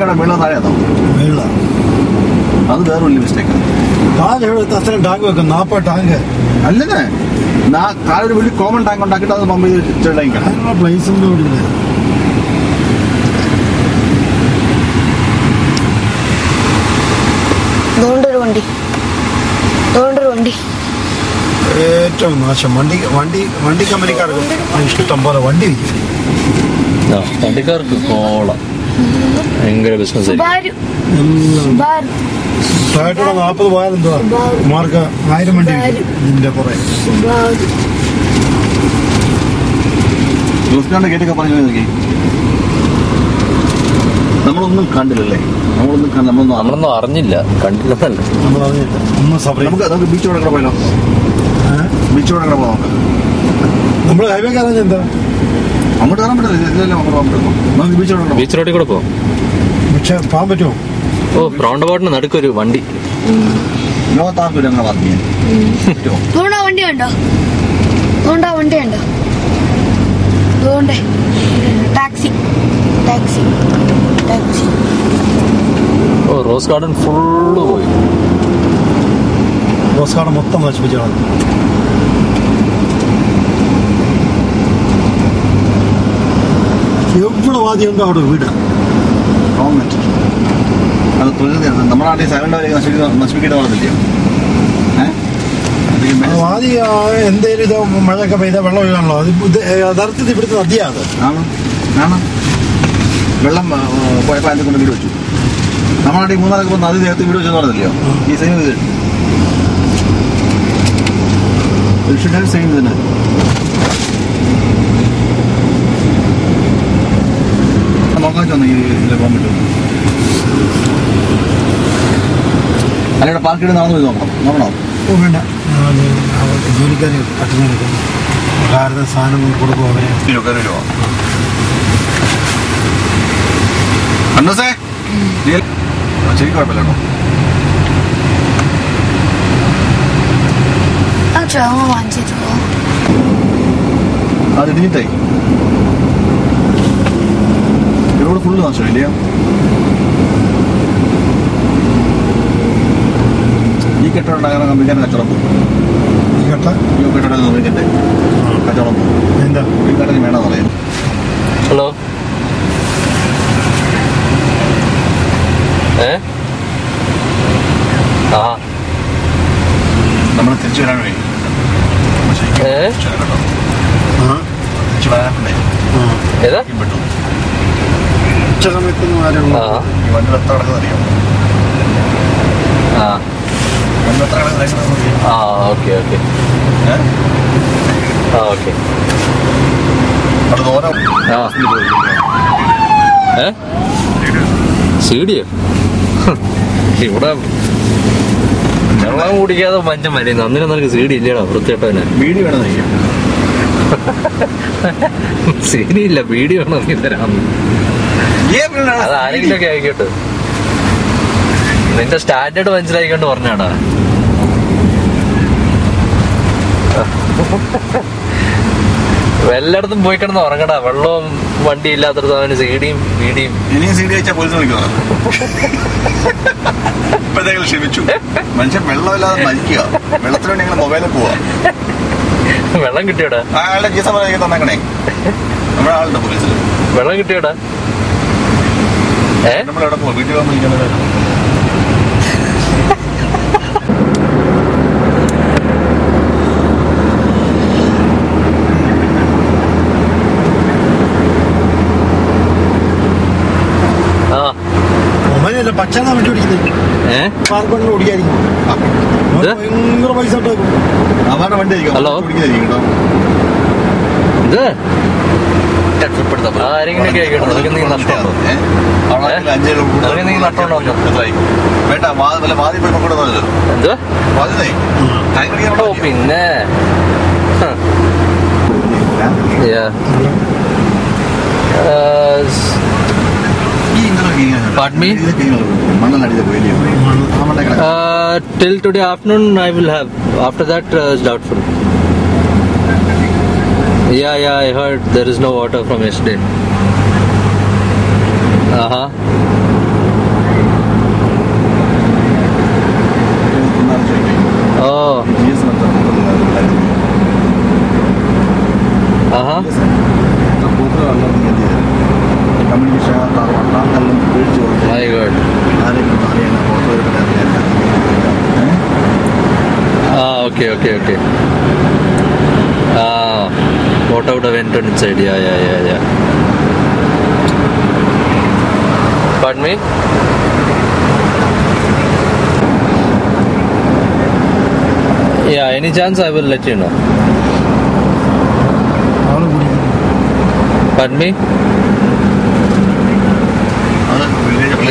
ടാങ്കാണ് വെള്ളം താഴെയാണോ? വെള്ളം അത് വേറെ വലിയ മിസ്റ്റേക്ക്. അത്രയും ടാങ്ക് വെക്കും 40 ടാങ്ക് അല്ലേ? താഴെ വലിയ കോമൺ ടാങ്ക് ഉണ്ടാക്കിയിട്ട് അത് പമ്പ് ചെയ്ത് ടാങ്കിക്കണം. പ്ലേസ് ഒന്നും ഇവിടെ ഇല്ല. വണ്ടി ഏറ്റവും നാശം. വണ്ടി കമ്പനിക്കാർക്ക് ഇഷ്ടം പോലെ വണ്ടി വയ്ക്കും. വണ്ടിക്കാർക്ക് കോളം ഭയങ്കര ബിസിനസ്. 40 പോയാലെന്തുവാ മാർക്ക് 1000 വണ്ടി ഇതിന്റെ പുറകെ. ഗേറ്റൊക്കെ പറഞ്ഞു നോക്കി. നമ്മളൊന്നും കണ്ടില്ലല്ലേ? നമ്മളൊന്നും അറിഞ്ഞില്ല, കണ്ടില്ലെന്നല്ല. നമുക്ക് ബീച്ചോടെ കൂടെ പോയാലോ? ബീച്ചോടെ കൂടെ പോകാം. നമ്മള് ഹൈവേ കയറാൻ എന്താ അങ്ങോട്ട് കയറാൻ പറ്റില്ല. നമുക്ക് ബീച്ച് റോഡിൽ കൂടെ പോകാം. പക്ഷെ പോകാൻ പറ്റുമോ? റൗണ്ട് അബൌട്ടിന് നടുക്കൊരു വണ്ടി. ലോകത്താർക്കും അങ്ങനെ വർക്ക് ചെയ്യാൻ വണ്ടി ഉണ്ടോ? വണ്ടി ഉണ്ടോ? ടാക്സി റോസ് ഗാർഡൻ ഫുള്ള് പോയി. റോസ് ഗാർഡൻ മൊത്തം നശിപ്പിച്ചാണ്. എവിടെ വാദിയുണ്ടോ അവിടെ വീട്. അത് നമ്മുടെ നാട്ടിൽ സൈലന്റ് വരെ നശിപ്പിക്കേണ്ട പറഞ്ഞില്ലയോ? വാദി എന്തേലും ഇത് മഴയൊക്കെ പെയ്ത വെള്ളം ഒഴുകാണല്ലോ. അത് യഥാർത്ഥത്തിൽ ഇവിടുത്തെ നദിയാണ്. വെള്ളം പോയപ്പോൾ അതിന്റെ കൊണ്ട് വീട് വെച്ചു. നമ്മുടെ നാട്ടിൽ 3-4 നദി നേരത്തെ വീട് വെച്ചെന്ന് പറഞ്ഞില്ലയോ? ഈ സെയിം ഇത് സെയിം തന്നെ. നോക്കാൻ ചെന്നു ഈ ഇതിലെ പോകാൻ പറ്റും. അല്ലയുടെ പാർക്കിട്ട് നടന്നു പോയി നോക്കണോ? വേണ്ട, ജോലിക്കാർ കട്ടുന്നെടുക്കും. കാരണ സാധനം കൊടുക്കും അവരെ. ശരി, കുഴപ്പമില്ല കേട്ടോ. അത് ഇടിഞ്ഞിട്ടേ ഇവിടെ ഫുള്ള് നാശം ഇല്ലയോ? ഈ കെട്ടിടം ഉണ്ടാകാൻ കമ്പിക്കാൻ കച്ചവടം പോകും. ഈ കെട്ടിടം നിർമ്മിക്കട്ടെ കച്ചവടം പോകും. എന്താ ഈ കടലിൽ വേണമെന്ന് പറയാം. ഹലോ, നമ്മൾ തിരിച്ചു വരാൻ വേണ്ടി തിരിച്ചു വരാനുണ്ടേ പെട്ടു. ഉച്ച സമയത്തൊന്നും ആരും ഈ വണ്ടി എത്ര കിടക്കുന്ന അറിയാം? വണ്ടി എത്ര കിടക്കുന്ന അവിടെ ഓരോ സീഡിയോ ഇവിടെ വെള്ളം കുടിക്കാതെ മഞ്ഞ മരുന്ന്. അന്നിനും നിനക്ക് സീഡി ഇല്ലടാ വൃത്തിയായിട്ടവനെ. ബീഡി വേണം. സീഡി ഇല്ല, ബീഡി വേണം തരാം. അത് ആരെങ്കിലും ഒക്കെ ആയിക്കോട്ടെ. നിന്റെ സ്റ്റാൻഡേർഡ് മനസ്സിലായിക്കൊണ്ട് പറഞ്ഞാടാ. എല്ലായിടത്തും പോയി കിടന്ന് ഉറങ്ങടാ. വെള്ളവും വണ്ടി ഇല്ലാത്തടത്ത് അവന് സീഡിയും ബീഡിയും. ഇനിയും സീഡി വെച്ചാൽ പോലീസ് വിളിക്കുക. ഇപ്പോഴത്തേക്കും ക്ഷമിച്ചു. മനുഷ്യൻ വെള്ളമില്ലാതെ മരിക്കുക. വെള്ളത്തിന് വേണ്ടി ഞങ്ങൾ മൊബൈലിൽ പോവാ. വെള്ളം കിട്ടിയോടാ? അയാളുടെ ജീസ തന്നേക്കണേ. നമ്മുടെ ആളുണ്ട് പോലീസിൽ. വെള്ളം കിട്ടിയോടാ? നമ്മളെവിടെ പോവാ? വീട്ടിൽ പോകാൻ വിളിക്കുന്നത്. പച്ചാ വണ്ടി ഓടിക്കുന്നത് പാർക്ക് വണ്ടി ഓടിക്കായിരിക്കും. ഭയങ്കര പൈസ അവരുടെ വണ്ടി ഓടിക്കായിരിക്കും കേട്ടോ. പിന്നെ Pardon me? Till today afternoon I will have. After that it's doubtful. Yeah, I heard there is no water from yesterday. okay. Water would have entered inside. Yeah. Pardon me? Yeah, any chance I will let you know. Pardon me?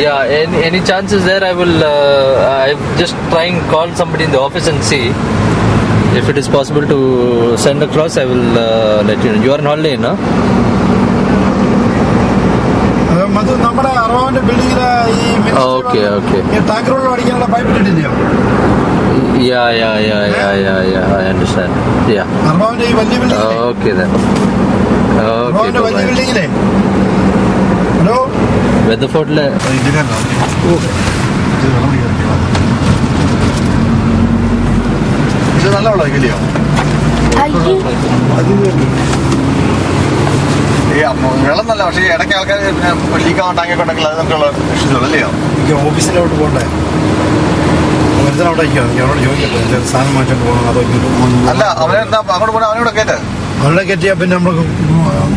Yeah, any chances there I will I'm just trying call somebody in the office and see if it is possible to send across. I will let you know. You are on holiday, no? അത് നമ്മുടെ അറവാന്റെ ബിൽഡിങ്ങിലെ Okay. ഈ tanker വെള്ളം അടിക്കാനുള്ള pipe ഇട്ടിട്ടില്ലയോ? Yeah, I understand. Yeah. അറവാന്റെ ഈ വലിയ building Okay then. അറവാന്റെ വലിയ ബിൽഡിങ്ങിലെ ഹലോ വെതർഫോർട്ടിലെ ഇത് നല്ല വെള്ളമായിരിക്കില്ലയോ? അയ്യോ വെള്ളം നല്ല, പക്ഷേ ഇടയ്ക്ക് ആൾക്കാർ പിന്നെ ലീക്കാവാൻ ടാങ്കൊക്കെ ഉണ്ടെങ്കിൽ അത് നമുക്കുള്ള ഇഷ്ടമുള്ളൂ അല്ലയോ? എനിക്ക് ഓഫീസിലോട്ട് പോകണ്ടേ? ഒരുത്തരം അവിടെ ഇരിക്കുമോ? എനിക്ക് അവരോട് ചോദിക്കട്ടെ, സാധനം മാറ്റിട്ട് പോകണം അതോ അല്ല, അവനെ അങ്ങോട്ട് പോകണം, അവനോട് കേട്ട് അവരുടെ കയറ്റിയാൽ പിന്നെ നമുക്ക്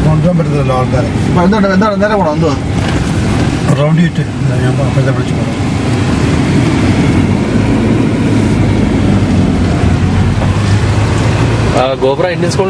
കൊണ്ടുപോകാൻ പറ്റത്തില്ലല്ലോ ആൾക്കാരെ. എന്താണ് നേരെ പോകണം? എന്തുവാ റൗണ്ട് ചെയ്തിട്ട് ഞാൻ അപ്പോഴത്തെ വിളിച്ചു പോകണം. Ghubra Indian school